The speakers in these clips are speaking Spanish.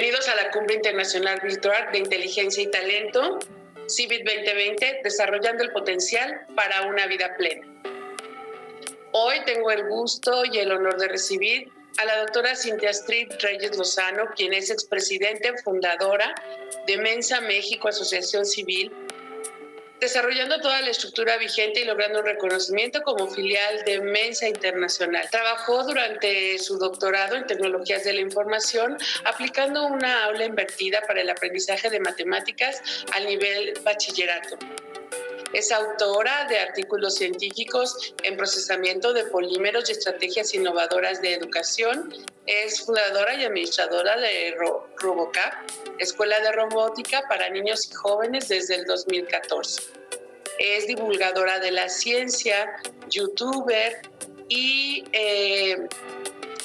Bienvenidos a la Cumbre Internacional Virtual de Inteligencia y Talento, CIVIT 2020, desarrollando el potencial para una vida plena. Hoy tengo el gusto y el honor de recibir a la doctora Cintia Astrid Reyes Lozano, quien es expresidente fundadora de Mensa México, Asociación Civil, desarrollando toda la estructura vigente y logrando un reconocimiento como filial de Mensa Internacional. Trabajó durante su doctorado en Tecnologías de la Información, aplicando una aula invertida para el aprendizaje de matemáticas al nivel bachillerato. Es autora de artículos científicos en procesamiento de polímeros y estrategias innovadoras de educación. Es fundadora y administradora de Robocap, Escuela de Robótica para Niños y Jóvenes desde el 2014. Es divulgadora de la ciencia, youtuber y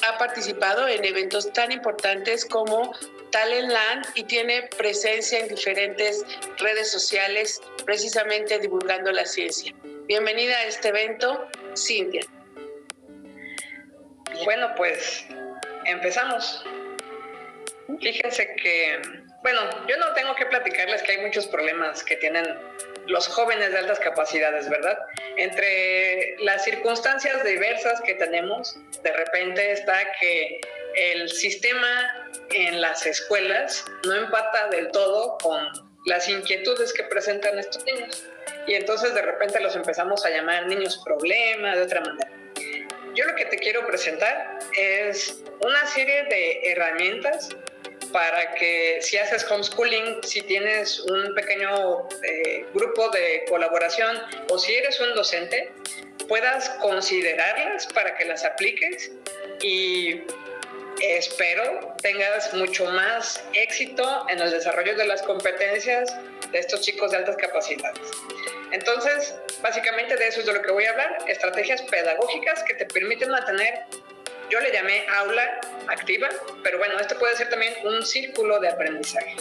ha participado en eventos tan importantes como Talentland y tiene presencia en diferentes redes sociales precisamente divulgando la ciencia. Bienvenida a este evento, Cintia. Bueno, pues empezamos. Fíjense que, yo no tengo que platicarles que hay muchos problemas que tienen los jóvenes de altas capacidades, ¿verdad? Entre las circunstancias diversas que tenemos, de repente está que el sistema en las escuelas no empata del todo con las inquietudes que presentan estos niños. Y entonces de repente los empezamos a llamar niños problema de otra manera. Yo lo que te quiero presentar es una serie de herramientas para que si haces homeschooling, si tienes un pequeño grupo de colaboración o si eres un docente, puedas considerarlas para que las apliques y espero tengas mucho más éxito en el desarrollo de las competencias de estos chicos de altas capacidades. Entonces, básicamente de eso es de lo que voy a hablar, estrategias pedagógicas que te permiten mantener, yo le llamé aula activa, pero bueno, esto puede ser también un círculo de aprendizaje.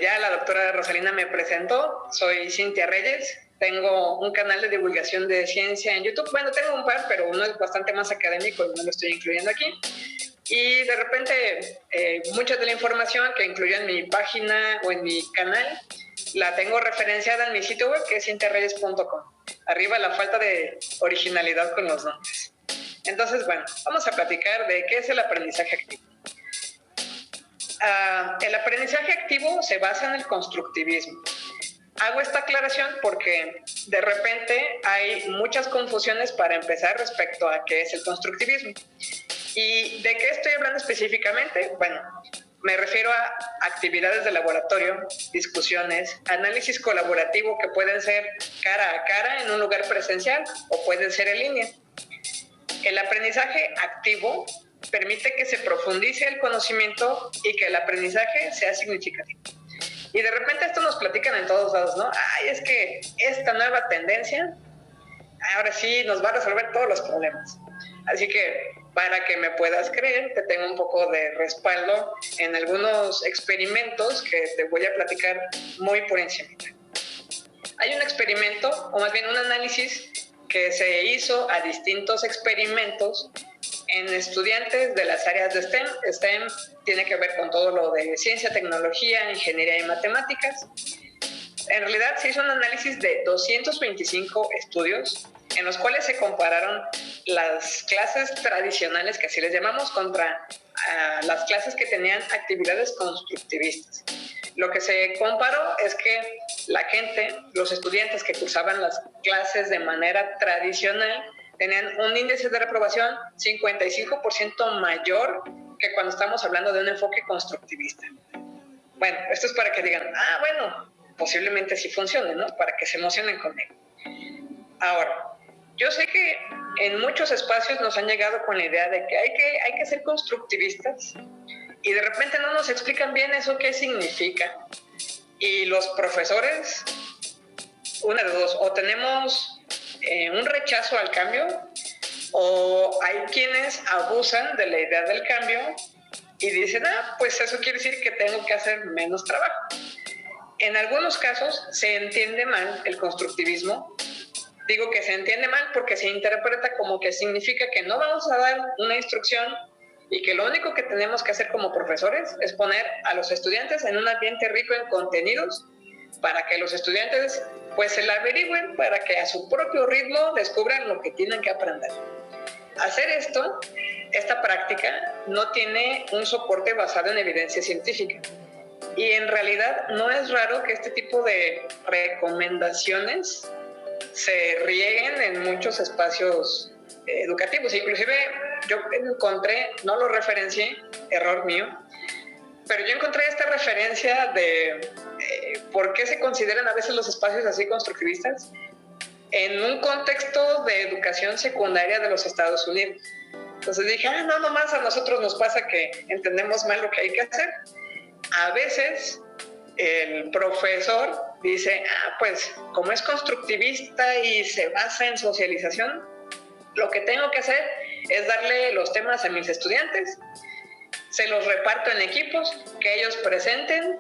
Ya la doctora Rosalina me presentó, soy Cintia Reyes, tengo un canal de divulgación de ciencia en YouTube, tengo un par, pero uno es bastante más académico y no lo estoy incluyendo aquí. Y de repente, mucha de la información que incluyo en mi página o en mi canal, la tengo referenciada en mi sitio web, que es cintiarreyes.com. Arriba la falta de originalidad con los nombres. Entonces, vamos a platicar de qué es el aprendizaje activo. El aprendizaje activo se basa en el constructivismo. Hago esta aclaración porque de repente hay muchas confusiones para empezar respecto a qué es el constructivismo. ¿Y de qué estoy hablando específicamente? Me refiero a actividades de laboratorio, discusiones, análisis colaborativo que pueden ser cara a cara en un lugar presencial o pueden ser en línea. El aprendizaje activo permite que se profundice el conocimiento y que el aprendizaje sea significativo. Y de repente esto nos platican en todos lados, ¿no? Es que esta nueva tendencia ahora sí nos va a resolver todos los problemas. Así que para que me puedas creer, te tengo un poco de respaldo en algunos experimentos que te voy a platicar muy por encima. Hay un experimento, o más bien un análisis que se hizo a distintos experimentos en estudiantes de las áreas de STEM. STEM tiene que ver con todo lo de ciencia, tecnología, ingeniería y matemáticas. En realidad se hizo un análisis de 225 estudios en los cuales se compararon las clases tradicionales, que así les llamamos, contra las clases que tenían actividades constructivistas. Lo que se comparó es que la gente, los estudiantes que cursaban las clases de manera tradicional, tenían un índice de reprobación 55% mayor que cuando estamos hablando de un enfoque constructivista. Esto es para que digan, posiblemente sí funcione, ¿no? Para que se emocionen conmigo. Ahora, yo sé que en muchos espacios nos han llegado con la idea de que hay que ser constructivistas y de repente no nos explican bien eso qué significa. Y los profesores, una de dos, o tenemos un rechazo al cambio o hay quienes abusan de la idea del cambio y dicen, pues eso quiere decir que tengo que hacer menos trabajo. En algunos casos se entiende mal el constructivismo Digo que se entiende mal porque se interpreta como que significa que no vamos a dar una instrucción y que lo único que tenemos que hacer como profesores es poner a los estudiantes en un ambiente rico en contenidos para que los estudiantes pues se la averigüen, para que a su propio ritmo descubran lo que tienen que aprender. Hacer esto, esta práctica, no tiene un soporte basado en evidencia científica. Y en realidad no es raro que este tipo de recomendaciones se rieguen en muchos espacios educativos. Inclusive yo encontré, no lo referencié, error mío, pero yo encontré esta referencia de por qué se consideran a veces los espacios así constructivistas en un contexto de educación secundaria de los Estados Unidos. Entonces dije, no, nomás a nosotros nos pasa que entendemos mal lo que hay que hacer. A veces el profesor dice, pues como es constructivista y se basa en socialización, lo que tengo que hacer es darle los temas a mis estudiantes, se los reparto en equipos, que ellos presenten,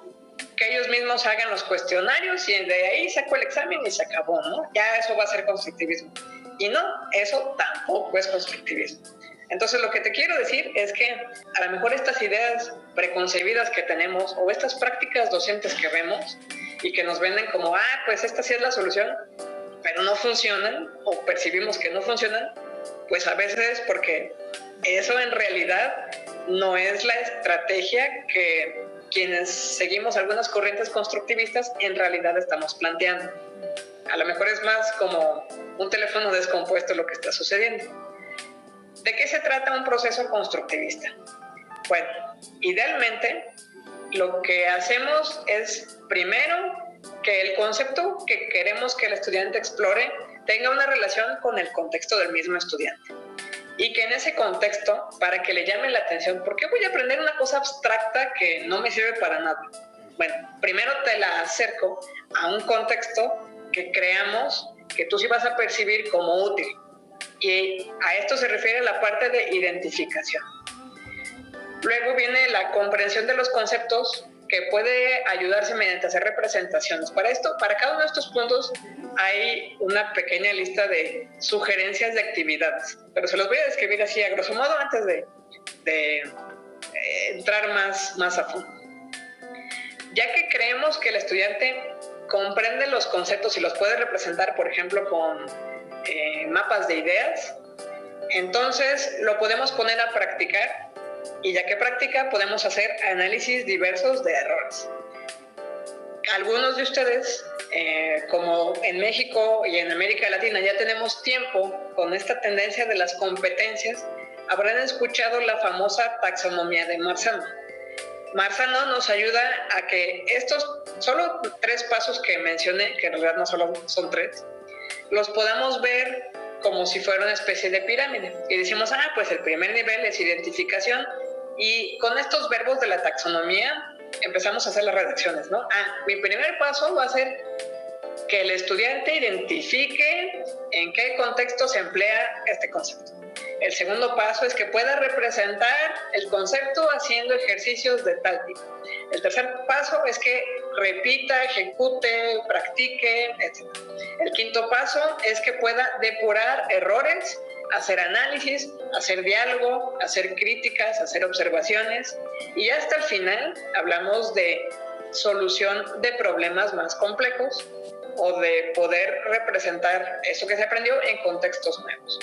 que ellos mismos hagan los cuestionarios y de ahí saco el examen y se acabó, ¿no? Ya eso va a ser constructivismo. Y no, eso tampoco es constructivismo. Entonces lo que te quiero decir es que a lo mejor estas ideas preconcebidas que tenemos o estas prácticas docentes que vemos y que nos venden como, pues esta sí es la solución, pero no funcionan o percibimos que no funcionan, pues a veces es porque eso en realidad no es la estrategia que quienes seguimos algunas corrientes constructivistas en realidad estamos planteando. A lo mejor es más como un teléfono descompuesto lo que está sucediendo. ¿De qué se trata un proceso constructivista? Bueno, idealmente lo que hacemos es primero que el concepto que queremos que el estudiante explore tenga una relación con el contexto del mismo estudiante. Y que en ese contexto, para que le llame la atención, ¿por qué voy a aprender una cosa abstracta que no me sirve para nada? Bueno, primero te la acerco a un contexto que creamos que tú sí vas a percibir como útil. Y a esto se refiere la parte de identificación. Luego viene la comprensión de los conceptos, que puede ayudarse mediante hacer representaciones. Para esto, para cada uno de estos puntos hay una pequeña lista de sugerencias de actividades, pero se los voy a describir así a grosso modo antes de entrar más a fondo. Ya que creemos que el estudiante comprende los conceptos y los puede representar, por ejemplo, con mapas de ideas, entonces lo podemos poner a practicar y ya que practica podemos hacer análisis diversos de errores. Algunos de ustedes, como en México y en América Latina ya tenemos tiempo con esta tendencia de las competencias, habrán escuchado la famosa taxonomía de Marzano. Marzano nos ayuda a que estos solo 3 pasos que mencioné, que en realidad no solo son 3, los podamos ver como si fuera una especie de pirámide. Y decimos, pues el primer nivel es identificación, y con estos verbos de la taxonomía empezamos a hacer las redacciones, ¿no? Mi primer paso va a ser que el estudiante identifique en qué contexto se emplea este concepto. El segundo paso es que pueda representar el concepto haciendo ejercicios de tal tipo. El tercer paso es que repita, ejecute, practique, etc. El quinto paso es que pueda depurar errores, hacer análisis, hacer diálogo, hacer críticas, hacer observaciones. Y hasta el final hablamos de solución de problemas más complejos o de poder representar eso que se aprendió en contextos nuevos.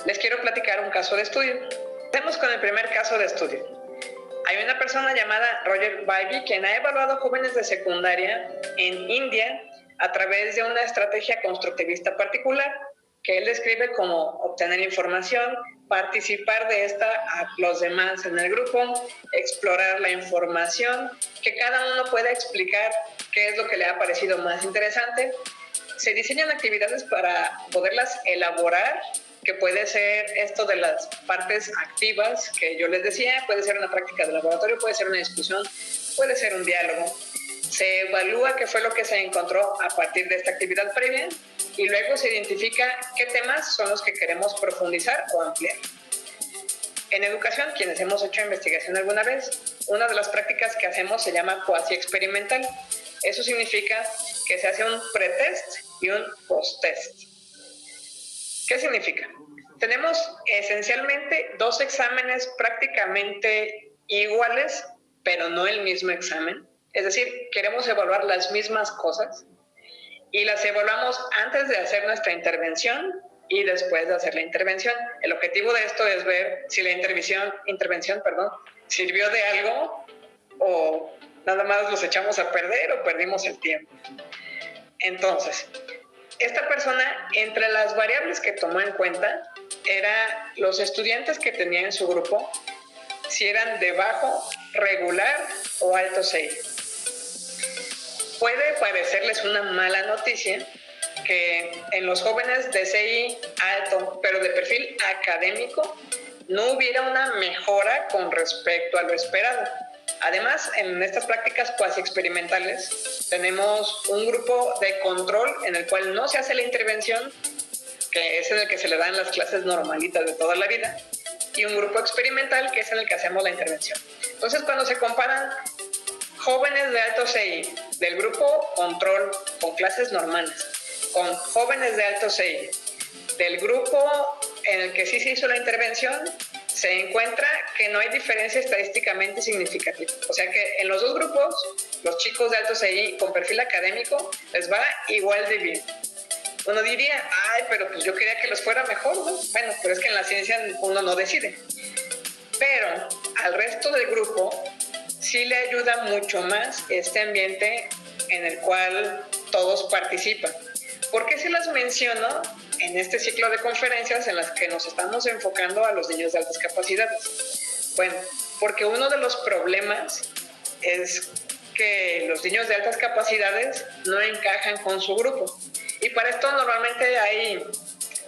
Les quiero platicar un caso de estudio. Empecemos con el primer caso de estudio. Hay una persona llamada Roger Bybee quien ha evaluado jóvenes de secundaria en India a través de una estrategia constructivista particular que él describe como obtener información, participar de esta a los demás en el grupo, explorar la información, que cada uno pueda explicar qué es lo que le ha parecido más interesante. Se diseñan actividades para poderlas elaborar, que puede ser esto de las partes activas que yo les decía, puede ser una práctica de laboratorio, puede ser una discusión, puede ser un diálogo. Se evalúa qué fue lo que se encontró a partir de esta actividad previa y luego se identifica qué temas son los que queremos profundizar o ampliar. En educación, quienes hemos hecho investigación alguna vez, una de las prácticas que hacemos se llama cuasi experimental. Eso significa que se hace un pretest y un post-test. ¿Qué significa? Tenemos esencialmente dos exámenes prácticamente iguales, pero no el mismo examen. Es decir, queremos evaluar las mismas cosas y las evaluamos antes de hacer nuestra intervención y después de hacer la intervención. El objetivo de esto es ver si la intervención, sirvió de algo o nada más los echamos a perder o perdimos el tiempo. Entonces, esta persona, entre las variables que tomó en cuenta, era los estudiantes que tenía en su grupo, si eran de bajo, regular o alto CI. Puede parecerles una mala noticia que en los jóvenes de CI alto, pero de perfil académico, no hubiera una mejora con respecto a lo esperado. Además, en estas prácticas cuasi experimentales tenemos un grupo de control en el cual no se hace la intervención, que es en el que se le dan las clases normalitas de toda la vida, y un grupo experimental que es en el que hacemos la intervención. Entonces, cuando se comparan jóvenes de alto CI del grupo control con clases normales con jóvenes de alto CI del grupo en el que sí se hizo la intervención, se encuentra que no hay diferencia estadísticamente significativa. O sea que en los dos grupos, los chicos de alto CI con perfil académico les va igual de bien. Uno diría, pero pues yo quería que los fuera mejor, ¿no? Bueno, pero es que en la ciencia uno no decide. Pero al resto del grupo sí le ayuda mucho más este ambiente en el cual todos participan. ¿Por qué se las menciono en este ciclo de conferencias en las que nos estamos enfocando a los niños de altas capacidades? Bueno, porque uno de los problemas es que los niños de altas capacidades no encajan con su grupo. Y para esto normalmente hay,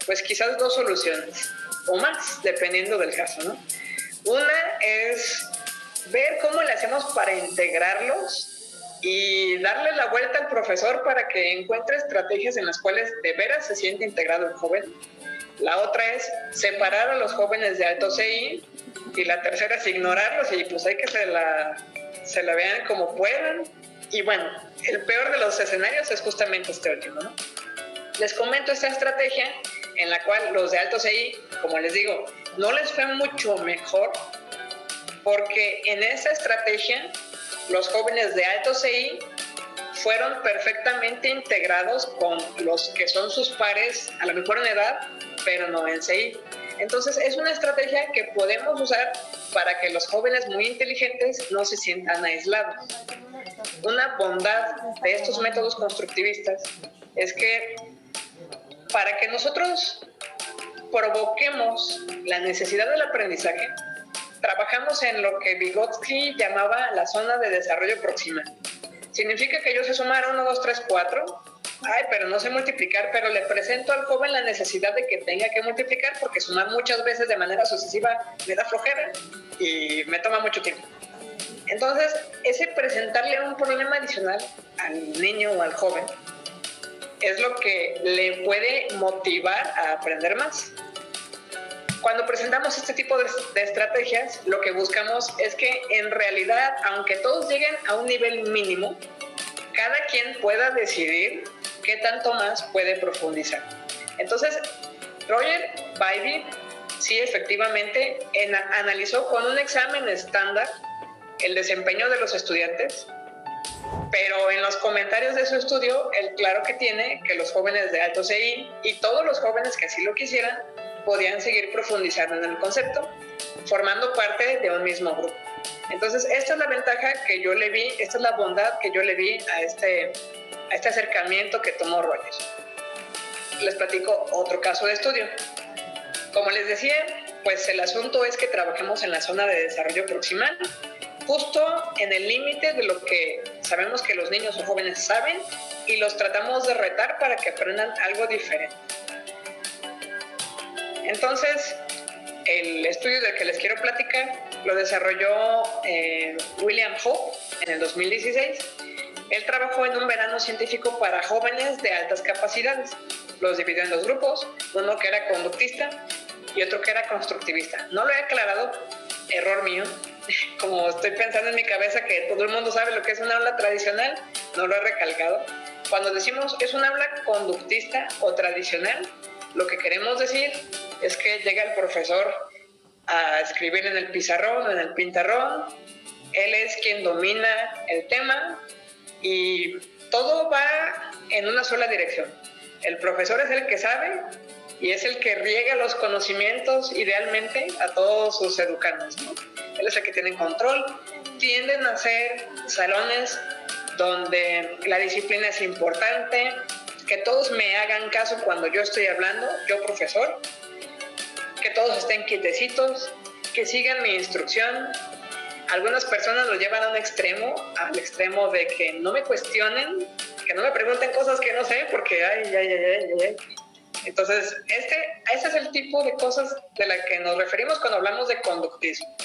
pues quizás dos soluciones, o más, dependiendo del caso, ¿no? Una es ver cómo le hacemos para integrarlos y darle la vuelta al profesor para que encuentre estrategias en las cuales de veras se siente integrado el joven. La otra es separar a los jóvenes de alto CI y la tercera es ignorarlos y pues hay que se la vean como puedan. Y bueno, el peor de los escenarios es justamente este último, ¿no? Les comento esta estrategia en la cual los de alto CI, como les digo, no les fue mucho mejor porque en esa estrategia los jóvenes de alto CI fueron perfectamente integrados con los que son sus pares, a lo mejor en edad, pero no en CI. Entonces es una estrategia que podemos usar para que los jóvenes muy inteligentes no se sientan aislados. Una bondad de estos métodos constructivistas es que para que nosotros provoquemos la necesidad del aprendizaje, trabajamos en lo que Vygotsky llamaba la zona de desarrollo proximal. Significa que yo sé sumar 1, 2, 3, 4, pero no sé multiplicar, pero le presento al joven la necesidad de que tenga que multiplicar porque sumar muchas veces de manera sucesiva me da flojera y me toma mucho tiempo. Entonces, ese presentarle un problema adicional al niño o al joven es lo que le puede motivar a aprender más. Cuando presentamos este tipo de estrategias, lo que buscamos es que en realidad, aunque todos lleguen a un nivel mínimo, cada quien pueda decidir qué tanto más puede profundizar. Entonces, Roger Bybee sí efectivamente analizó con un examen estándar el desempeño de los estudiantes, pero en los comentarios de su estudio, él claro que tiene que los jóvenes de alto CI y todos los jóvenes que así lo quisieran podían seguir profundizando en el concepto, formando parte de un mismo grupo. Entonces, esta es la ventaja que yo le vi, esta es la bondad que yo le vi a este acercamiento que tomó Roger. Les platico otro caso de estudio. Como les decía, pues el asunto es que trabajemos en la zona de desarrollo proximal, justo en el límite de lo que sabemos que los niños o jóvenes saben y los tratamos de retar para que aprendan algo diferente. Entonces, el estudio del que les quiero platicar lo desarrolló William Hope en el 2016. Él trabajó en un verano científico para jóvenes de altas capacidades. Los dividió en dos grupos, uno que era conductista y otro que era constructivista. No lo he aclarado, error mío. Como estoy pensando en mi cabeza que todo el mundo sabe lo que es una aula tradicional, no lo he recalcado. Cuando decimos es un aula conductista o tradicional, lo que queremos decir es que llega el profesor a escribir en el pizarrón, en el pintarrón, él es quien domina el tema y todo va en una sola dirección. El profesor es el que sabe y es el que riega los conocimientos idealmente a todos sus educandos, ¿no? Él es el que tiene control. Tienden a ser salones donde la disciplina es importante, que todos me hagan caso cuando yo estoy hablando, yo profesor, que todos estén quietecitos, que sigan mi instrucción. Algunas personas lo llevan a un extremo, al extremo de que no me cuestionen, que no me pregunten cosas que no sé, porque ay. Entonces, ese es el tipo de cosas de las que nos referimos cuando hablamos de conductismo.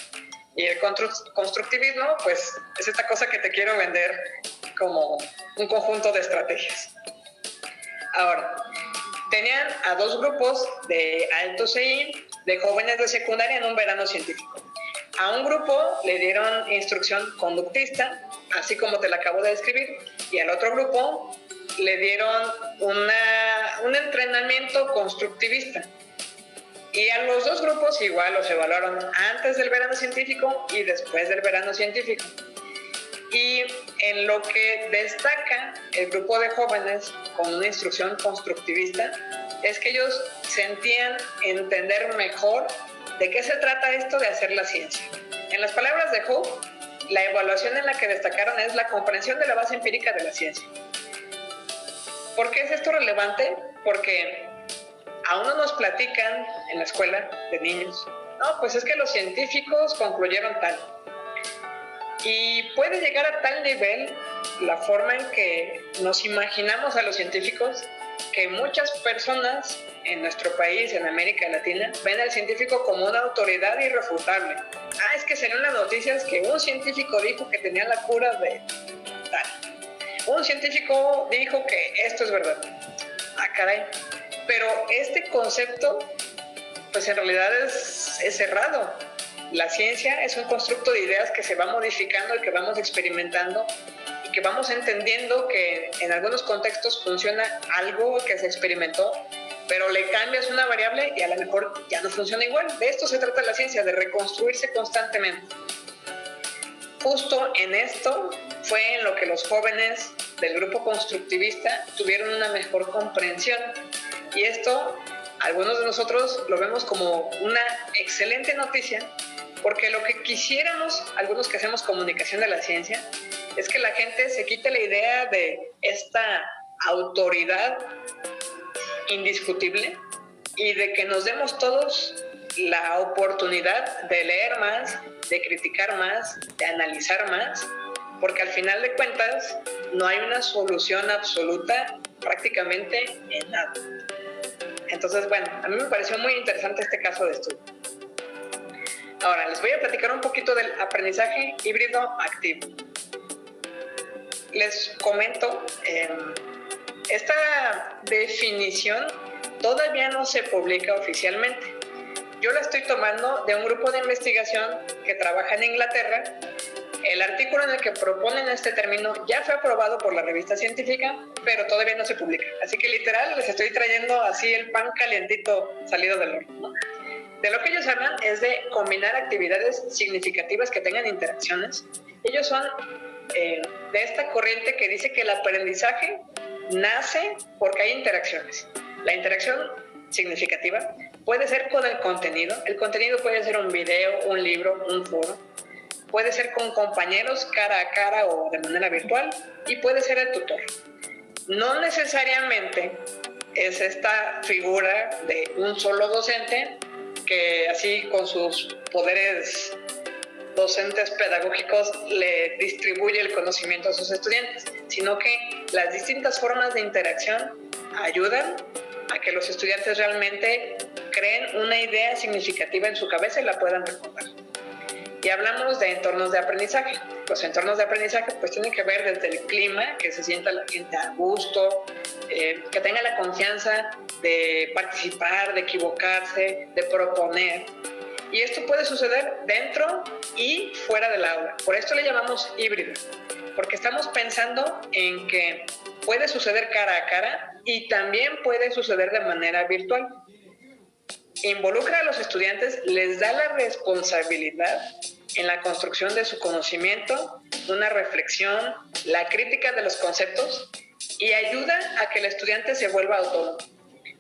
Y el constructivismo, pues, es esta cosa que te quiero vender como un conjunto de estrategias. Ahora, tenían a dos grupos de alto CI, de jóvenes de secundaria en un verano científico. A un grupo le dieron instrucción conductista, así como te la acabo de describir, y al otro grupo le dieron un entrenamiento constructivista. Y a los dos grupos igual los evaluaron antes del verano científico y después del verano científico. Y en lo que destaca el grupo de jóvenes con una instrucción constructivista es que ellos sentían entender mejor de qué se trata esto de hacer la ciencia. En las palabras de Hope, la evaluación en la que destacaron es la comprensión de la base empírica de la ciencia. ¿Por qué es esto relevante? Porque a uno nos platican en la escuela de niños, no, pues es que los científicos concluyeron tal. Y puede llegar a tal nivel la forma en que nos imaginamos a los científicos que muchas personas en nuestro país, en América Latina, ven al científico como una autoridad irrefutable. Es que salieron las noticias que un científico dijo que tenía la cura de tal. Un científico dijo que esto es verdad. Caray. Pero este concepto, pues en realidad es cerrado. La ciencia es un constructo de ideas que se va modificando y que vamos experimentando y que vamos entendiendo que en algunos contextos funciona algo que se experimentó, pero le cambias una variable y a lo mejor ya no funciona igual. De esto se trata la ciencia, de reconstruirse constantemente. Justo en esto fue en lo que los jóvenes del grupo constructivista tuvieron una mejor comprensión. Y esto, algunos de nosotros lo vemos como una excelente noticia, porque lo que quisiéramos, algunos que hacemos comunicación de la ciencia, es que la gente se quite la idea de esta autoridad indiscutible y de que nos demos todos la oportunidad de leer más, de criticar más, de analizar más, porque al final de cuentas no hay una solución absoluta prácticamente en nada. Entonces, bueno, a mí me pareció muy interesante este caso de estudio. Ahora, les voy a platicar un poquito del aprendizaje híbrido activo. Les comento, esta definición todavía no se publica oficialmente. Yo la estoy tomando de un grupo de investigación que trabaja en Inglaterra. El artículo en el que proponen este término ya fue aprobado por la revista científica, pero todavía no se publica. Así que literal les estoy trayendo así el pan calientito salido del horno, ¿no? De lo que ellos hablan es de combinar actividades significativas que tengan interacciones. Ellos son de esta corriente que dice que el aprendizaje nace porque hay interacciones. La interacción significativa puede ser con el contenido. El contenido puede ser un video, un libro, un foro. Puede ser con compañeros cara a cara o de manera virtual. Y puede ser el tutor. No necesariamente es esta figura de un solo docente que así con sus poderes docentes pedagógicos le distribuye el conocimiento a sus estudiantes, sino que las distintas formas de interacción ayudan a que los estudiantes realmente creen una idea significativa en su cabeza y la puedan recordar. Y hablamos de entornos de aprendizaje. Los entornos de aprendizaje pues tienen que ver desde el clima, que se sienta la gente a gusto, que tenga la confianza de participar, de equivocarse, de proponer. Y esto puede suceder dentro y fuera del aula. Por esto le llamamos híbrido, porque estamos pensando en que puede suceder cara a cara y también puede suceder de manera virtual. Involucra a los estudiantes, les da la responsabilidad en la construcción de su conocimiento, una reflexión, la crítica de los conceptos y ayuda a que el estudiante se vuelva autónomo.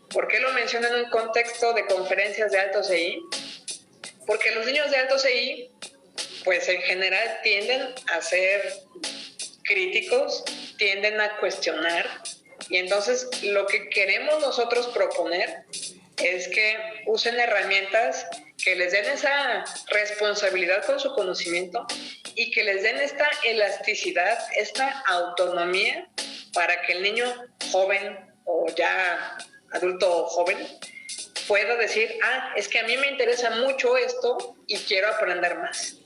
¿Por qué lo menciono en un contexto de conferencias de alto CI? Porque los niños de alto CI, pues en general tienden a ser críticos, tienden a cuestionar, y entonces lo que queremos nosotros proponer es que usen herramientas que les den esa responsabilidad con su conocimiento y que les den esta elasticidad, esta autonomía para que el niño joven o ya adulto joven pueda decir, es que a mí me interesa mucho esto y quiero aprender más.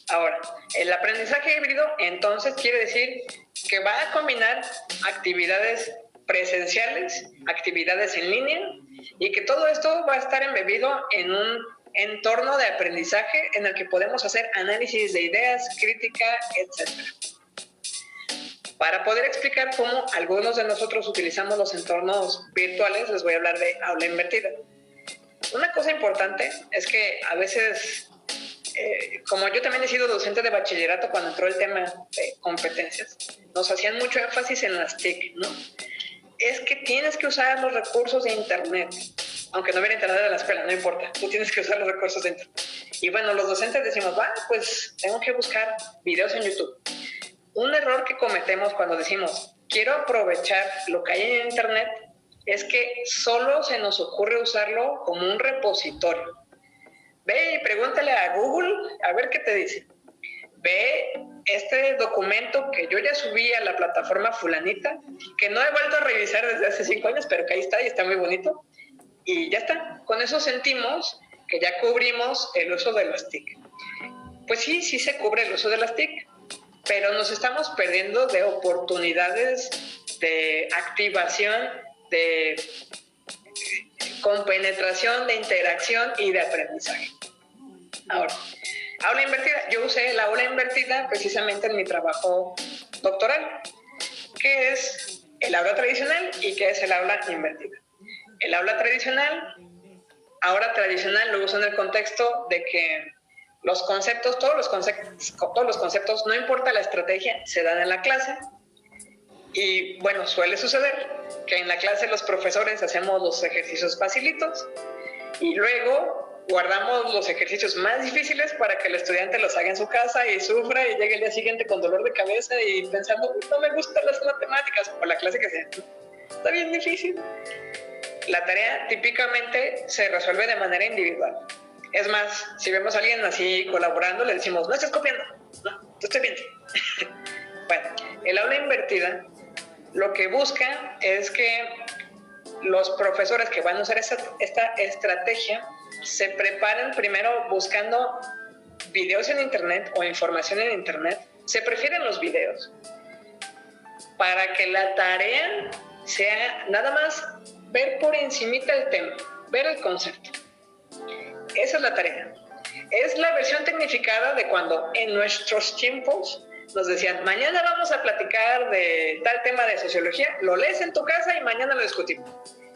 Ahora, el aprendizaje híbrido entonces quiere decir que va a combinar actividades presenciales, actividades en línea, y que todo esto va a estar embebido en un entorno de aprendizaje en el que podemos hacer análisis de ideas, crítica, etc. Para poder explicar cómo algunos de nosotros utilizamos los entornos virtuales, les voy a hablar de aula invertida. Una cosa importante es que a veces, como yo también he sido docente de bachillerato cuando entró el tema de competencias, nos hacían mucho énfasis en las TIC, ¿no? Es que tienes que usar los recursos de internet, aunque no hubiera internet en la escuela, no importa, tú tienes que usar los recursos de internet. Y bueno, los docentes decimos, pues tengo que buscar videos en YouTube. Un error que cometemos cuando decimos, quiero aprovechar lo que hay en internet, es que solo se nos ocurre usarlo como un repositorio. Ve y pregúntale a Google a ver qué te dice. Ve este documento que yo ya subí a la plataforma fulanita, que no he vuelto a revisar desde hace 5 años, pero que ahí está y está muy bonito. Y ya está. Con eso sentimos que ya cubrimos el uso de las TIC. Pues sí se cubre el uso de las TIC, pero nos estamos perdiendo de oportunidades de activación, de compenetración, de interacción y de aprendizaje. Ahora, aula invertida. Yo usé la aula invertida precisamente en mi trabajo doctoral. ¿Qué es el aula tradicional y qué es el aula invertida? El aula tradicional, ahora tradicional, lo uso en el contexto de que los conceptos, todos los conceptos, no importa la estrategia, se dan en la clase. Y bueno, suele suceder que en la clase los profesores hacemos los ejercicios facilitos y luego guardamos los ejercicios más difíciles para que el estudiante los haga en su casa y sufra y llegue el día siguiente con dolor de cabeza y pensando, no me gustan las matemáticas, o la clase que sea. Está bien difícil. La tarea típicamente se resuelve de manera individual. Es más, si vemos a alguien así colaborando, le decimos, no estés copiando, no, tú estoy viendo. Bueno, el aula invertida lo que busca es que los profesores que van a usar esta estrategia se preparen primero buscando videos en internet o información en internet. Se prefieren los videos para que la tarea sea nada más ver por encimita el tema, ver el concepto. Esa es la tarea. Es la versión tecnificada de cuando en nuestros tiempos nos decían, mañana vamos a platicar de tal tema de sociología, lo lees en tu casa y mañana lo discutimos.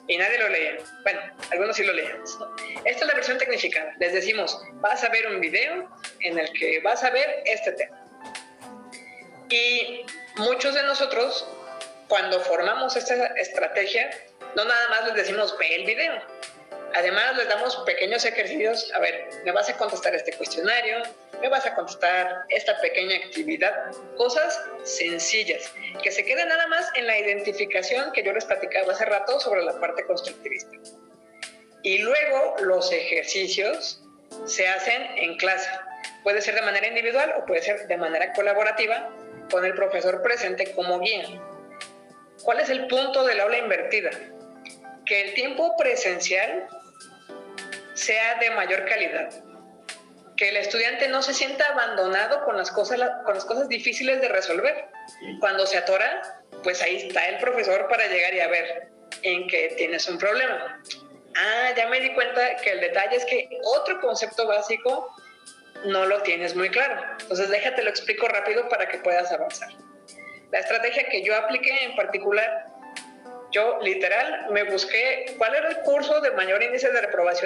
Y nadie lo leía. Bueno, algunos sí lo leíamos, ¿no? Esta es la versión tecnificada. Les decimos, vas a ver un video en el que vas a ver este tema. Y muchos de nosotros, cuando formamos esta estrategia, no nada más les decimos, ve el video. Además, les damos pequeños ejercicios. A ver, me vas a contestar este cuestionario, me vas a contestar esta pequeña actividad. Cosas sencillas, que se queden nada más en la identificación que yo les platicaba hace rato sobre la parte constructivista. Y luego los ejercicios se hacen en clase. Puede ser de manera individual o puede ser de manera colaborativa con el profesor presente como guía. ¿Cuál es el punto del aula invertida? Que el tiempo presencial sea de mayor calidad, que el estudiante no se sienta abandonado con las cosas difíciles de resolver. Cuando se atora, pues ahí está el profesor para llegar y a ver en qué tienes un problema. Ya me di cuenta que el detalle es que otro concepto básico no lo tienes muy claro. Entonces déjate lo explico rápido para que puedas avanzar. La estrategia que yo apliqué en particular, yo literal me busqué cuál era el curso de mayor índice de reprobación